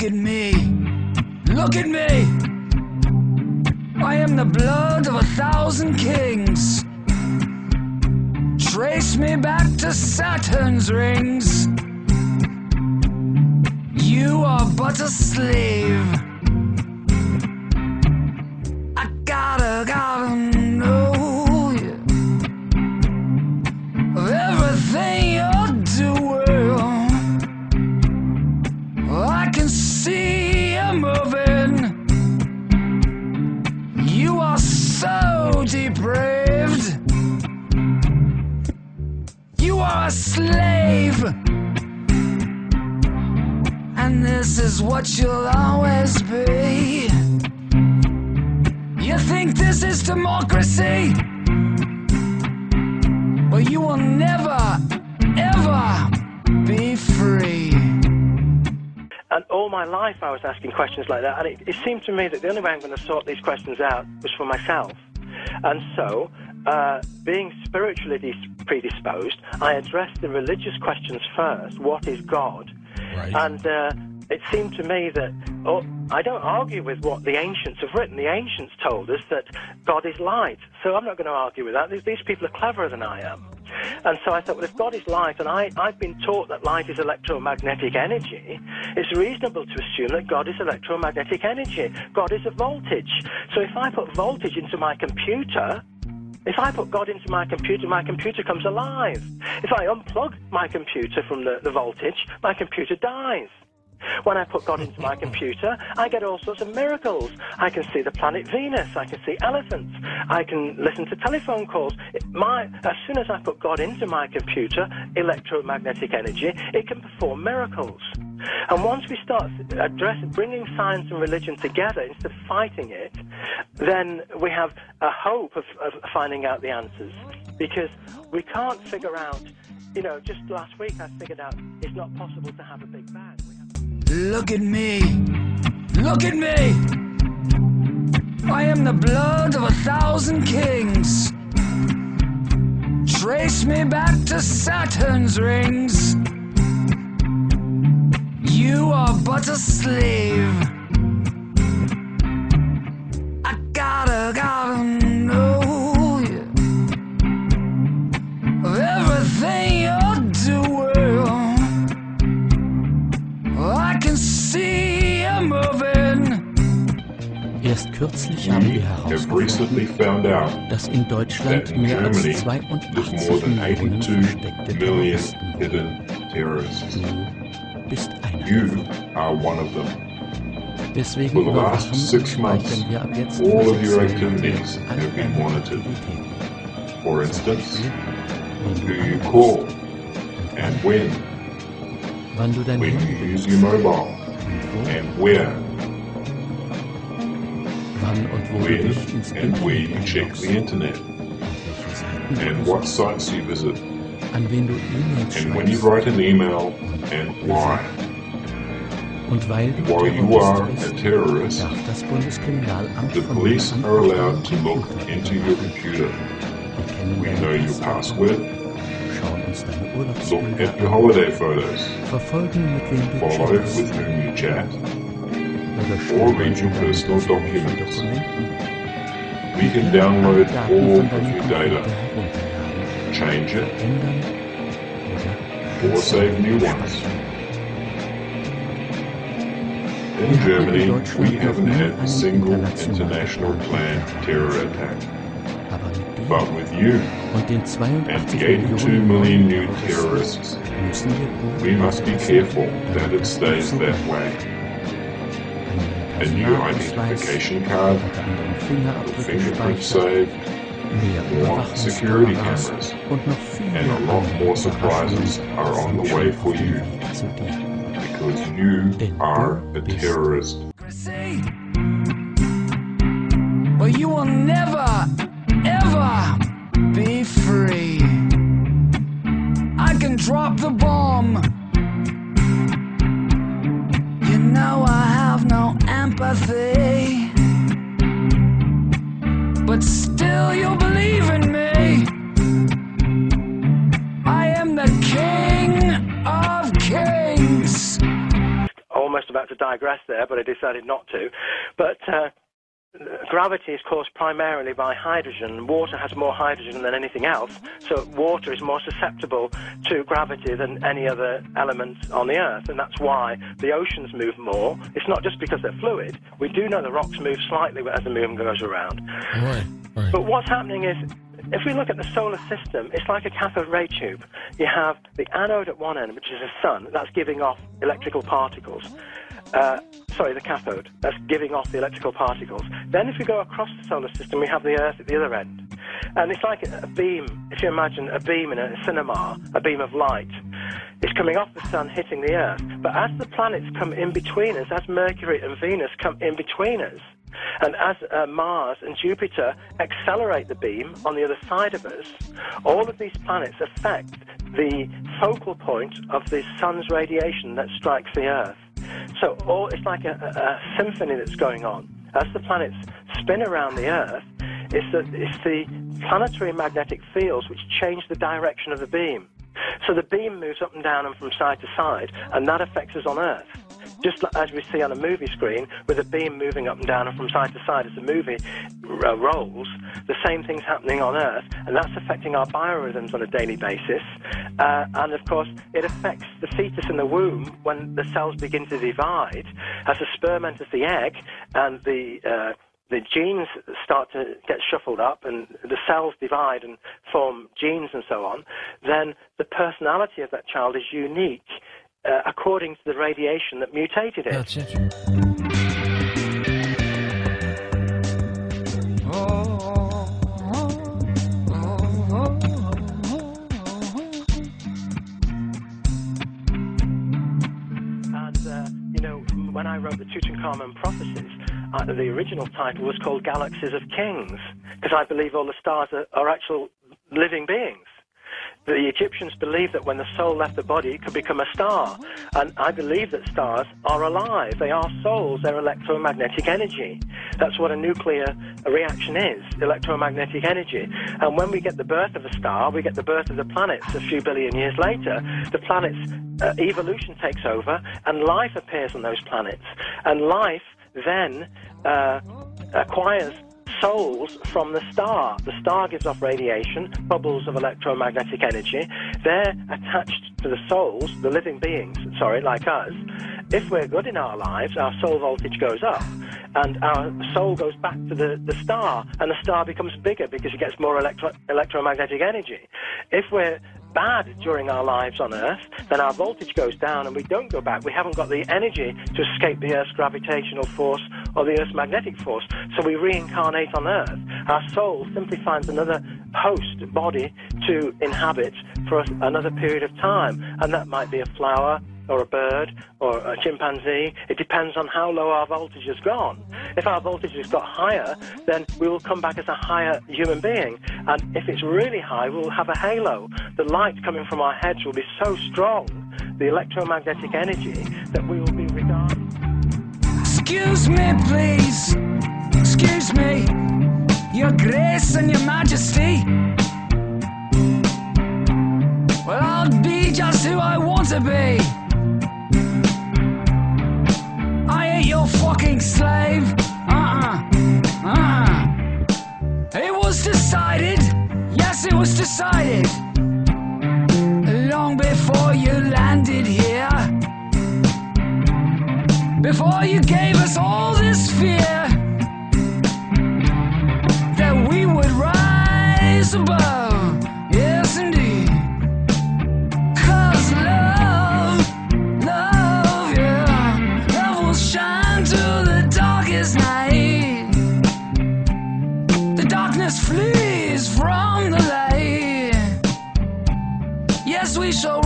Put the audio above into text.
Look at me, look at me. I am the blood of 1,000 kings. Trace me back to Saturn's rings. You are but a slave. I gotta know you. Of everything you're doing, I can see you moving. You are so depraved. You are a slave. And this is what you'll always be. You think this is democracy? Well, you will never, ever be free. And all my life I was asking questions like that, and it seemed to me that the only way I'm going to sort these questions out was for myself. And so, being spiritually predisposed, I addressed the religious questions first. What is God? Right. And it seemed to me that, I don't argue with what the ancients have written. The ancients told us that God is light, so I'm not going to argue with that. These people are cleverer than I am. And so I thought, well, if God is light, and I've been taught that light is electromagnetic energy, it's reasonable to assume that God is electromagnetic energy. God is a voltage. So if I put voltage into my computer, if I put God into my computer comes alive. If I unplug my computer from the voltage, my computer dies. When I put God into my computer, I get all sorts of miracles. I can see the planet Venus. I can see elephants. I can listen to telephone calls. As soon as I put God into my computer, electromagnetic energy, it can perform miracles. And once we start bringing science and religion together instead of fighting it, then we have a hope of finding out the answers. Because we can't figure out, just last week I figured out it's not possible to have a Big Bang. Look at me, look at me. I am the blood of 1,000 kings. Trace me back to Saturn's rings. You are but a slave. I gotta know you. Of everything you're doing, I can see you moving. Erst kürzlich haben wir herausgefunden, dass in Deutschland mehr als 82 Millionen versteckte Terroristen wohnen. Du bist einer davon. Deswegen überwachen und speichern wir ab jetzt all of your activities have been monitored. For instance, who you call and when wann du dein you Handy use your mobile and where, wann und wo du dich ins when and where you Internet check the internet, welche Seiten du and what sites you visit, an wen du E-Mails and when you schreibst. write an email and why. Und weil du While you are Terrorist a bist, terrorist, darf das Bundeskriminalamt the von police dir are allowed to Anrufe look und into your computer. Wir kennen We deine know your Passwörter, password, schauen uns deine look Urlaubsbilder at your an, holiday photos, verfolgen, mit wem du follow chattest, with whom you chat, oder or read your stöbern personal in deinen persönlichen documents. Dokumenten. We can alle download Daten all von of deinem your Computer data, herunterladen, change it, ändern oder or save new ones. speichern. In Germany, we haven't had a single international planned terror attack. Aber mit dir But with you und den and 82 the 82 Millionen million new neuen terrorists, müssen wir we must be careful that it stays that way. A new identification card, unter anderem your Fingerabdrücke fingerprint speichert, saved, mehr more security Überwachungskameras cameras, und noch viel and a mehr lot andere more surprises Überraschungen are on sind the way schon for auf dem you, Weg zu dir. because you Denn are du a bist terrorist. Well, you will never, ever be free. I can drop the bomb. You know I have no empathy. But still you believe in me. I am the king of kings. Almost about to digress there, but I decided not to. But gravity is caused primarily by hydrogen. Water has more hydrogen than anything else, so water is more susceptible to gravity than any other element on the Earth, and that's why the oceans move more. It's not just because they're fluid. We do know the rocks move slightly as the moon goes around. Right. But what's happening is, if we look at the solar system, it's like a cathode ray tube. You have the anode at one end, which is the sun, that's giving off electrical particles. The cathode, that's giving off the electrical particles. Then if we go across the solar system, we have the Earth at the other end. And it's like a beam, if you imagine a beam in a cinema, a beam of light. It's coming off the sun, hitting the Earth. But as the planets come in between us, as Mercury and Venus come in between us, and as Mars and Jupiter accelerate the beam on the other side of us, all of these planets affect the focal point of the sun's radiation that strikes the Earth. So it's like a symphony that's going on. As the planets spin around the Earth, it's the planetary magnetic fields which change the direction of the beam. So the beam moves up and down and from side to side, and that affects us on Earth. Just as we see on a movie screen, with a beam moving up and down and from side to side as the movie rolls, the same thing's happening on Earth, and that's affecting our biorhythms on a daily basis. And of course, it affects the fetus in the womb when the cells begin to divide. As the sperm enters the egg and the genes start to get shuffled up and the cells divide and form genes and so on, then the personality of that child is unique according to the radiation that mutated it. That's it. And, when I wrote the Tutankhamun prophecies, the original title was called Galaxies of Kings, because I believe all the stars are actual living beings. The Egyptians believed that when the soul left the body, it could become a star. And I believe that stars are alive. They are souls. They're electromagnetic energy. That's what a nuclear reaction is, electromagnetic energy. And when we get the birth of a star, we get the birth of the planets a few billion years later. The planets' evolution takes over, and life appears on those planets. And life then acquires souls from the star. The star gives off radiation, bubbles of electromagnetic energy. They're attached to the souls, the living beings, like us. If we're good in our lives, our soul voltage goes up, and our soul goes back to the star, and the star becomes bigger because it gets more electromagnetic energy. If we're bad during our lives on Earth, then our voltage goes down and we don't go back. We haven't got the energy to escape the Earth's gravitational force or the Earth's magnetic force, so we reincarnate on Earth. Our soul simply finds another host body to inhabit for another period of time, and that might be a flower or a bird or a chimpanzee. It depends on how low our voltage has gone. If our voltage has got higher, then we will come back as a higher human being. And if it's really high, we'll have a halo. The light coming from our heads will be so strong, the electromagnetic energy, that we will be regarded. Excuse me, please. Excuse me. Your Grace and Your Majesty. Well, I'll be just who I want to be. I ain't your fucking slave. It was decided, yes, it was decided, long before you landed here, before you gave us all this fear, that we would rise above, yes indeed. Cause love, yeah, love will shine through the darkest night. The darkness flees from the light. Yes, we shall